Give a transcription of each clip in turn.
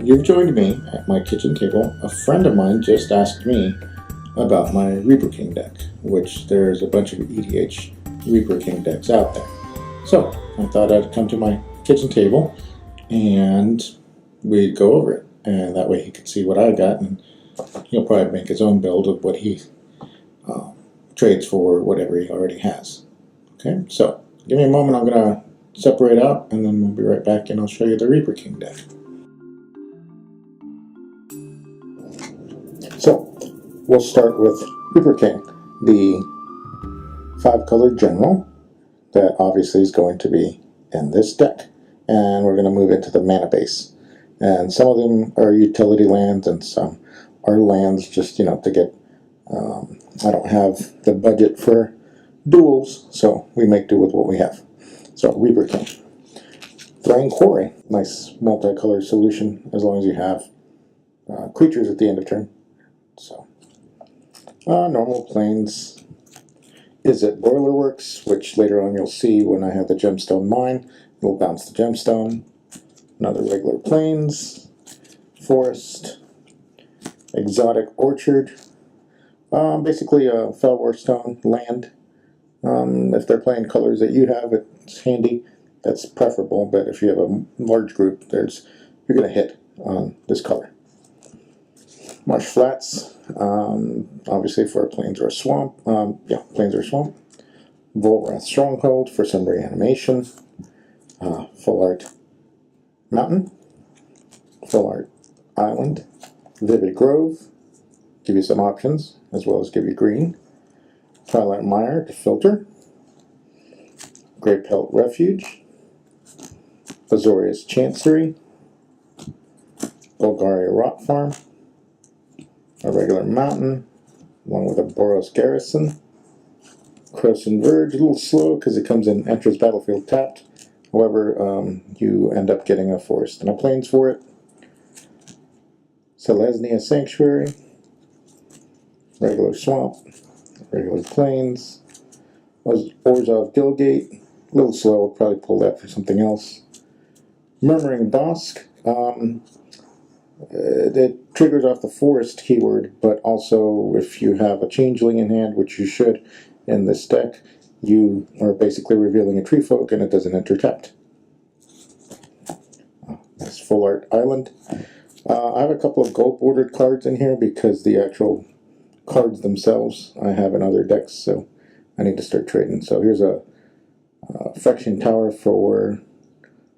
You've joined me at my kitchen table. A friend of mine just asked me about my Reaper King deck, which there's a bunch of EDH Reaper King decks out there. So I thought I'd come to my kitchen table and we'd go over it. And that way he could see what I got, and he'll probably make his own build of what he trades for, whatever he already has. Okay, so give me a moment. I'm going to separate out and then we'll be right back and I'll show you the Reaper King deck. So we'll start with Reaper King, the 5-color general that obviously is going to be in this deck. And we're going to move into the mana base. And some of them are utility lands and some are lands just, to get, I don't have the budget for duels, so we make do with what we have. So Reaper King. Thrying Quarry, nice multicolored solution as long as you have creatures at the end of turn. So normal plains. Is it Boiler Works, which later on you'll see when I have the gemstone mine. It'll bounce the gemstone. Another regular plains. Forest. Exotic Orchard. Basically a Felwar Stone land. If they're playing colors that you have, it's handy. That's preferable, but if you have a large group, you're going to hit on this color. Marsh Flats, obviously for a plains or a swamp. Plains or swamp. Volrath Stronghold for some reanimation. Full Art Mountain. Full Art Island. Vivid Grove. Give you some options, as well as give you green. Twilight Mire to filter. Great Pelt Refuge. Azorius Chancery. Bulgaria Rock Farm. A regular mountain, along with a Boros Garrison. Croson Verge, a little slow because it comes in, enters battlefield tapped. However, you end up getting a forest and a plains for it. Selesnya Sanctuary. Regular swamp. Regular plains. Orzhov Gilgate. A little slow, I'll probably pull that for something else. Murmuring Bosk. It triggers off the forest keyword, but also if you have a changeling in hand, which you should in this deck, you are basically revealing a tree folk and it doesn't enter tapped. That's Full Art Island. I have a couple of gold bordered cards in here because the actual cards themselves I have in other decks, so I need to start trading. So here's a Phyrexian Tower for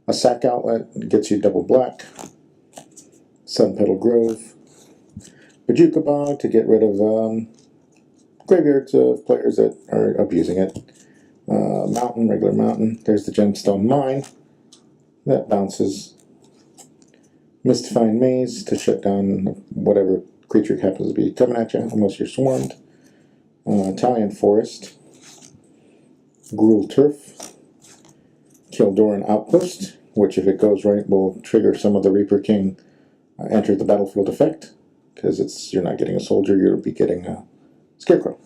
a sack outlet. It gets you double black. Sunpetal Grove. Bajuka Bog to get rid of graveyards of players that are abusing it. Mountain, regular mountain. There's the Gemstone Mine. That bounces. Mystifying Maze to shut down whatever creature happens to be coming at you, unless you're swarmed. Italian Forest. Gruul Turf. Kildoran Outpost, which if it goes right will trigger some of the Reaper King enter the battlefield effect, because you're not getting a soldier, you'll be getting a scarecrow.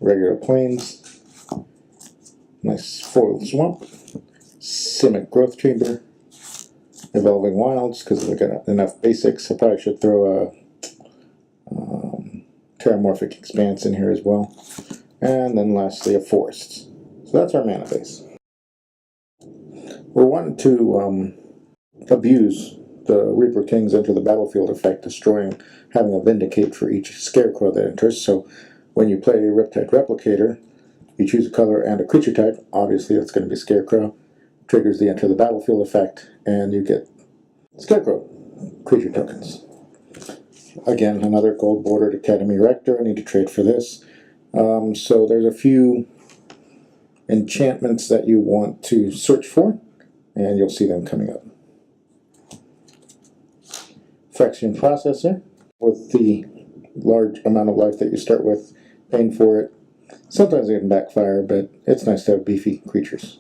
Regular plains. Nice foiled swamp. Simic Growth Chamber. Evolving Wilds, because we've got enough basics. I probably should throw a Terramorphic Expanse in here as well. And then lastly a forest. So that's our mana base. We're wanting to abuse the Reaper King's enter the battlefield effect, destroying, having a Vindicate for each scarecrow that enters. So when you play Riptide Replicator, you choose a color and a creature type. Obviously that's going to be Scarecrow. Triggers the enter the battlefield effect, and you get Scarecrow creature tokens. Again, another gold bordered Academy Rector. I need to trade for this. So there's a few enchantments that you want to search for, and you'll see them coming up. Phyrexian Processor, with the large amount of life that you start with, paying for it. Sometimes it can backfire, but it's nice to have beefy creatures.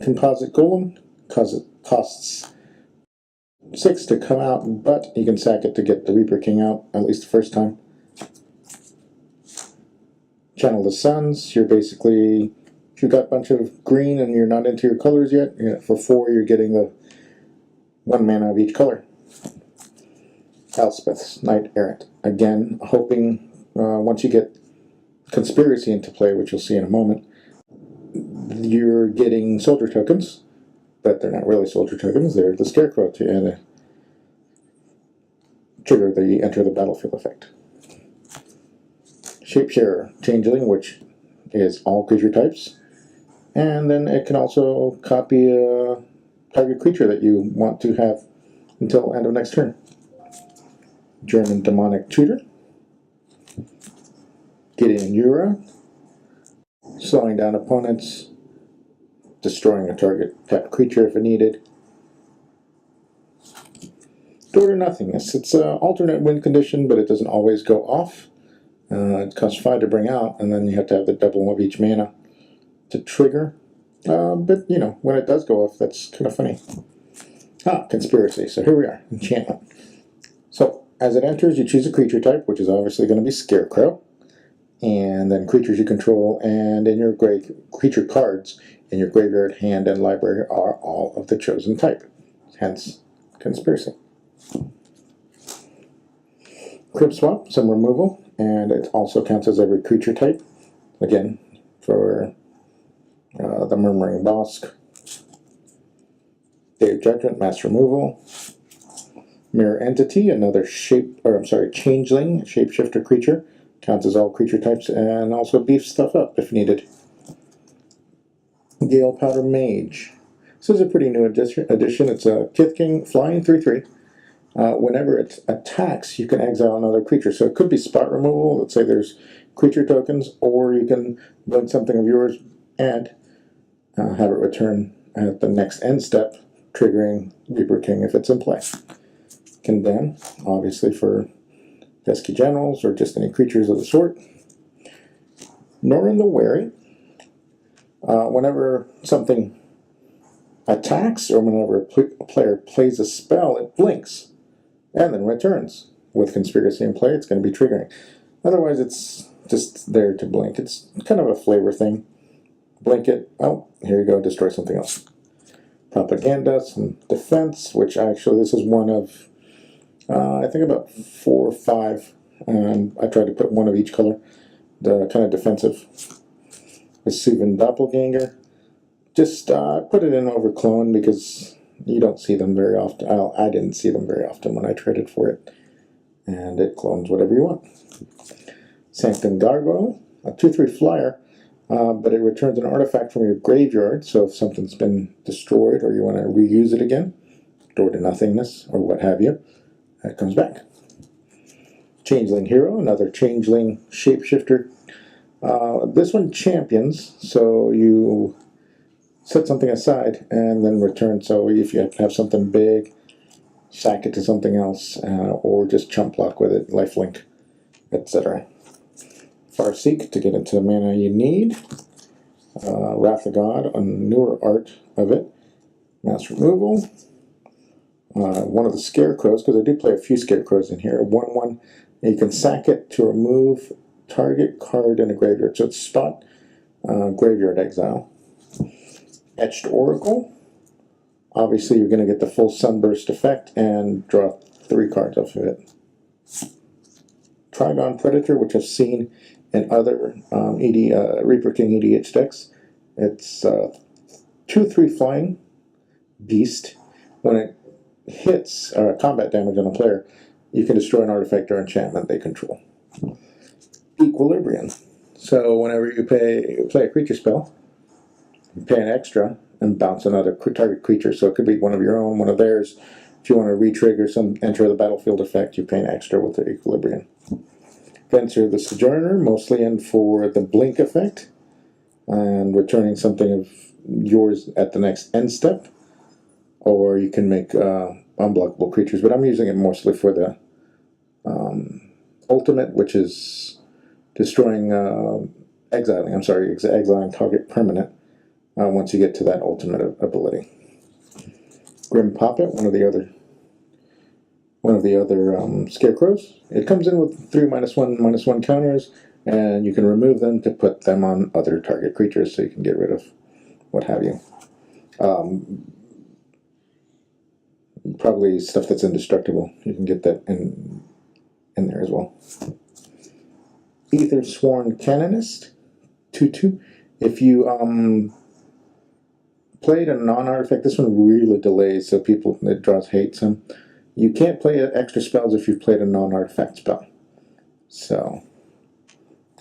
Composite Golem, because it costs 6 to come out, but you can sack it to get the Reaper King out, at least the first time. Channel the Suns, you're basically, if you've got a bunch of green and you're not into your colors yet, for 4 you're getting the 1 mana of each color. Elspeth's Knight Errant. Again, hoping once you get Conspiracy into play, which you'll see in a moment, you're getting soldier tokens, but they're not really soldier tokens, they're the Scarecrow to trigger the enter the battlefield effect. Shapesharer Changeling, which is all creature types, and then it can also copy a target creature that you want to have until end of next turn. German Demonic Tutor. Gideon Yura. Slowing down opponents, destroying a target tapped creature if needed. Door to Nothingness. It's an alternate win condition, but it doesn't always go off. It costs 5 to bring out, and then you have to have the double of each mana to trigger. But, you know, when it does go off, that's kind of funny. Conspiracy. So here we are. Enchantment. So, as it enters, you choose a creature type, which is obviously going to be Scarecrow. And then creatures you control, and in your creature cards in your graveyard, hand, and library are all of the chosen type. Hence, Conspiracy. Crib Swap, some removal, and it also counts as every creature type. Again, for the Murmuring Bosk. Day of Judgment, mass removal. Mirror Entity, another changeling, shapeshifter creature. Counts as all creature types, and also beefs stuff up if needed. Gale Powder Mage. This is a pretty new addition. It's a Kith King, flying 3/3. Whenever it attacks, you can exile another creature. So it could be spot removal. Let's say there's creature tokens, or you can blink something of yours and have it return at the next end step, triggering Reaper King if it's in play. Condemn, obviously for pesky generals or just any creatures of the sort. Norin the Wary. Whenever something attacks or whenever a player plays a spell, it blinks and then returns. With Conspiracy in play, it's going to be triggering. Otherwise, it's just there to blink. It's kind of a flavor thing. Blink it. Oh, here you go. Destroy something else. Propaganda, some defense, which actually this is one of I think about 4 or 5. I tried to put one of each color. The kind of defensive is Suvan Doppelganger. Just put it in over clone because you don't see them very often. I didn't see them very often when I traded for it. And it clones whatever you want. Sanctum Gargoyle, a 2/3 flyer, but it returns an artifact from your graveyard. So if something's been destroyed or you want to reuse it again, Door to Nothingness or what have you, that comes back. Changeling Hero, another changeling shapeshifter. This one champions, so you set something aside and then return. So if you have something big, sack it to something else, or just chump block with it, lifelink, etc. Farseek to get into the mana you need. Wrath of God, a newer art of it. Mass removal. One of the Scarecrows, because I do play a few Scarecrows in here. 1/1. You can sack it to remove target card in a graveyard. So it's spot graveyard exile. Etched Oracle. Obviously, you're going to get the full Sunburst effect and draw 3 cards off of it. Trigon Predator, which I've seen in other Reaper King EDH decks. It's 2/3 flying beast. When it hits combat damage on a player, you can destroy an artifact or enchantment they control. Equilibrium. So whenever you play a creature spell, you pay an extra and bounce another target creature. So it could be one of your own, one of theirs. If you want to re-trigger some enter the battlefield effect, you pay an extra with the Equilibrium. Venser the Sojourner, mostly in for the blink effect and returning something of yours at the next end step. Or you can make unblockable creatures, but I'm using it mostly for the ultimate, which is destroying, exiling target permanent once you get to that ultimate ability. Grim Poppet, one of the other Scarecrows. It comes in with 3 -1/-1 counters, and you can remove them to put them on other target creatures, so you can get rid of what have you. probably stuff that's indestructible. You can get that in there as well. Ether Sworn Canonist, 2/2. If you played a non-artifact, this one really delays, so it draws hate some. You can't play extra spells if you've played a non-artifact spell. So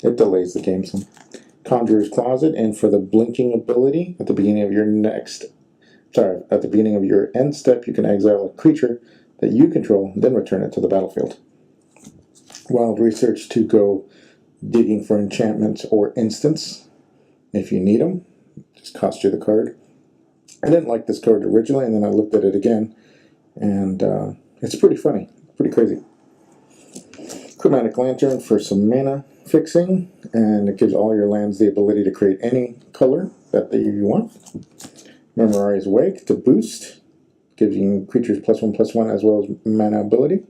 it delays the game some. Conjurer's Closet, and for the blinking ability, at the beginning of your end step, you can exile a creature that you control, then return it to the battlefield. Wild Research to go digging for enchantments or instants if you need them. Just cost you the card. I didn't like this card originally, and then I looked at it again, and it's pretty funny, pretty crazy. Chromatic Lantern for some mana fixing, and it gives all your lands the ability to create any color that you want. Memorize Wake to boost, gives you creatures +1/+1 as well as mana ability.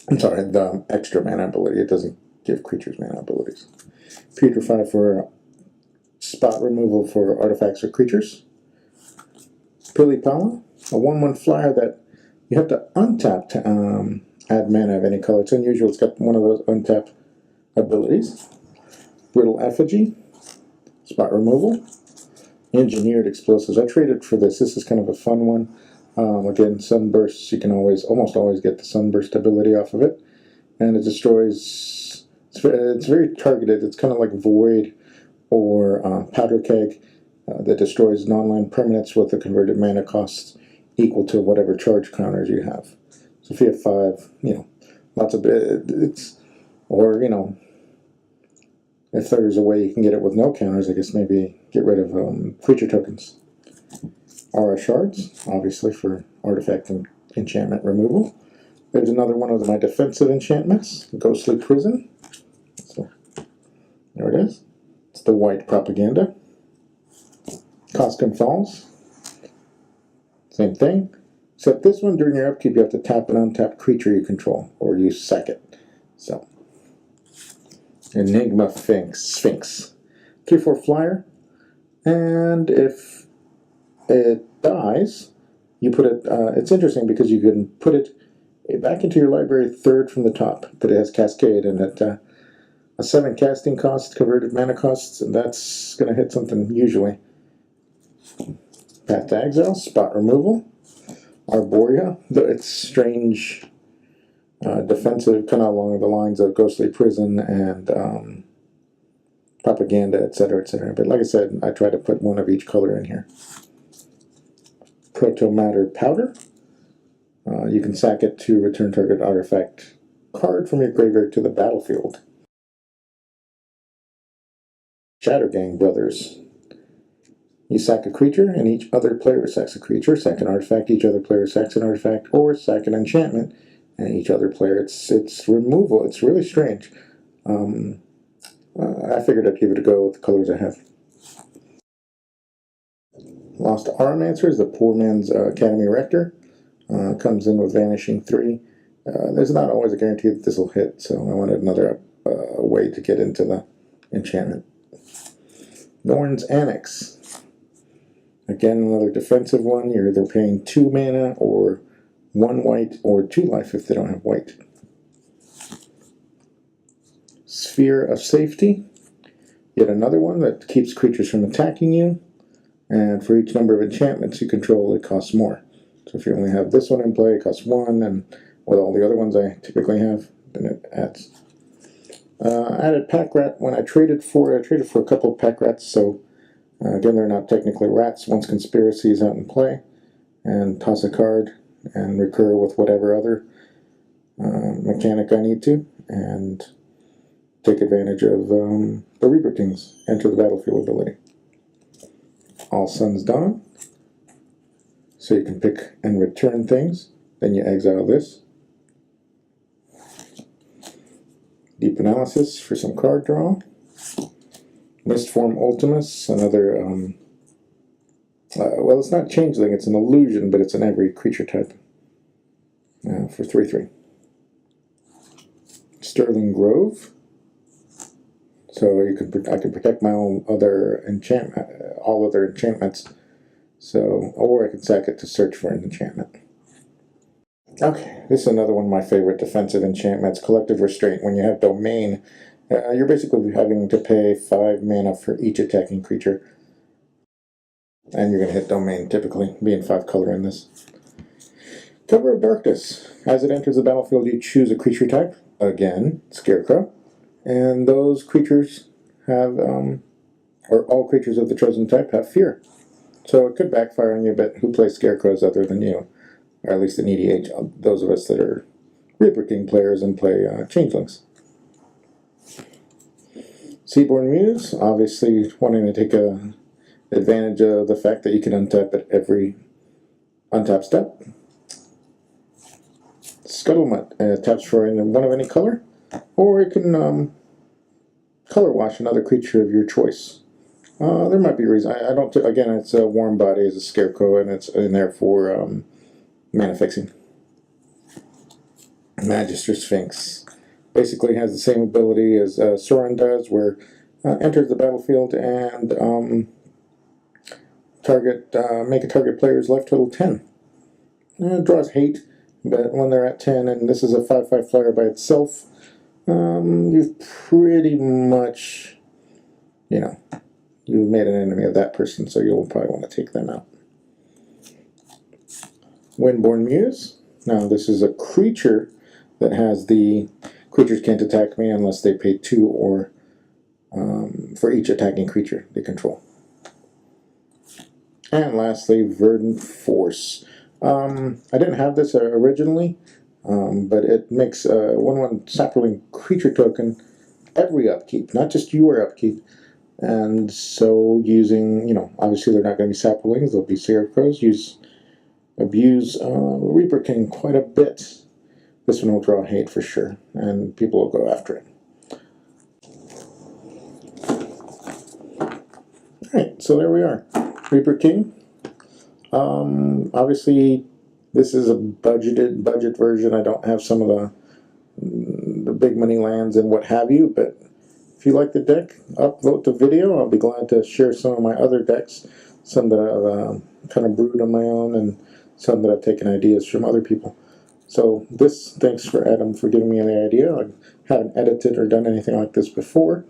I'm sorry, the extra mana ability. It doesn't give creatures mana abilities. Putrefy for spot removal for artifacts or creatures. Pilipala, a 1/1 flyer that you have to untap to add mana of any color. It's unusual. It's got one of those untap abilities. Brittle Effigy, spot removal. Engineered Explosives. I traded for this. This is kind of a fun one. Again, Sunbursts, you can almost always get the Sunburst ability off of it. And it destroys, it's very targeted. It's kind of like Void or Powder Keg that destroys non-land permanents with a converted mana cost equal to whatever charge counters you have. So if you have 5, lots of if there's a way you can get it with no counters, I guess maybe get rid of creature tokens. Aura Shards, obviously for artifact and enchantment removal. There's another one of my defensive enchantments, Ghostly Prison. So there it is. It's the white propaganda. Coskin Falls. Same thing. Except this one, during your upkeep, you have to tap an untapped creature you control, or you sack it. So, Enigma Sphinx. 3/4 flyer. And if it dies, you put it, it's interesting because you can put it back into your library 3rd from the top, but it has Cascade, and it, a 7 casting cost, converted mana costs, and that's going to hit something usually. Path to Exile, spot removal. Arborea, it's strange, defensive, kind of along the lines of Ghostly Prison and Propaganda, etc., etc. But like I said, I try to put one of each color in here. Proto-Matter Powder. You can sack it to return target artifact card from your graveyard to the battlefield. Shattergang Brothers. You sack a creature, and each other player sacks a creature. Sack an artifact, each other player sacks an artifact, or sack an enchantment, and each other player. It's removal. It's really strange. I figured I'd give it a go with the colors I have. Lost Aromancer is the poor man's Academy Rector. Comes in with Vanishing 3. There's not always a guarantee that this will hit, so I wanted another way to get into the enchantment. Norn's Annex. Again, another defensive one. You're either paying 2 mana or 1 white or 2 life if they don't have white. Sphere of Safety. Yet another one that keeps creatures from attacking you. And for each number of enchantments you control, it costs more. So if you only have this one in play, it costs 1, and with all the other ones I typically have, then it adds. I added Pack Rat when I traded for a couple of Pack Rats, so again, they're not technically rats. Once Conspiracy is out in play, and toss a card and recur with whatever other mechanic I need to, and take advantage of the Rebirthings, enter the battlefield ability. All Sun's Dawn. So you can pick and return things. Then you exile this. Deep Analysis for some card draw. Mistform Ultimus, another, well, it's not Changeling, it's an illusion, but it's in every creature type. For 3/3. Sterling Grove. So I can protect my own other enchantment, all other enchantments. So, or I can sack it to search for an enchantment. Okay, this is another one of my favorite defensive enchantments, Collective Restraint. When you have Domain, you're basically having to pay 5 mana for each attacking creature. And you're going to hit Domain, typically, being 5 color in this. Cover of Darkness. As it enters the battlefield, you choose a creature type. Again, Scarecrow. And those creatures have, or all creatures of the chosen type have fear. So it could backfire on you, but who plays Scarecrows other than you? Or at least in EDH, those of us that are Reaper King players and play Changelings. Seaborn Muse, obviously wanting to take advantage of the fact that you can untap at every untap step. Scuttlemutt, taps for one of any color, or it can color wash another creature of your choice. There might be a reason. I don't. Again, it's a Warm Body as a Scarecrow, and it's in there for mana fixing. Magister Sphinx basically has the same ability as Sorin does, where enters the battlefield and make a target player's life total 10. It draws hate, but when they're at 10, and this is a 5/5 flyer by itself, you've pretty much, you've made an enemy of that person, so you'll probably want to take them out. Windborn Muse. Now, this is a creature that has the creatures can't attack me unless they pay 2 or for each attacking creature they control. And lastly, Verdant Force. I didn't have this originally, but it makes a 1/1 sapling creature token every upkeep, not just your upkeep. And so using, obviously they're not going to be saplings, they'll be Scarecrows. Abuse Reaper King quite a bit. This one will draw hate for sure, and people will go after it. Alright, so there we are. Reaper King. Obviously, this is a budget version. I don't have some of the big money lands and what have you, but if you like the deck, upvote the video. I'll be glad to share some of my other decks, some that I've kind of brewed on my own, and some that I've taken ideas from other people. So thanks for Adam for giving me the idea. I haven't edited or done anything like this before.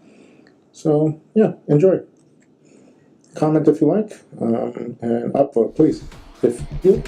So yeah, enjoy. Comment if you like, and upvote please. If you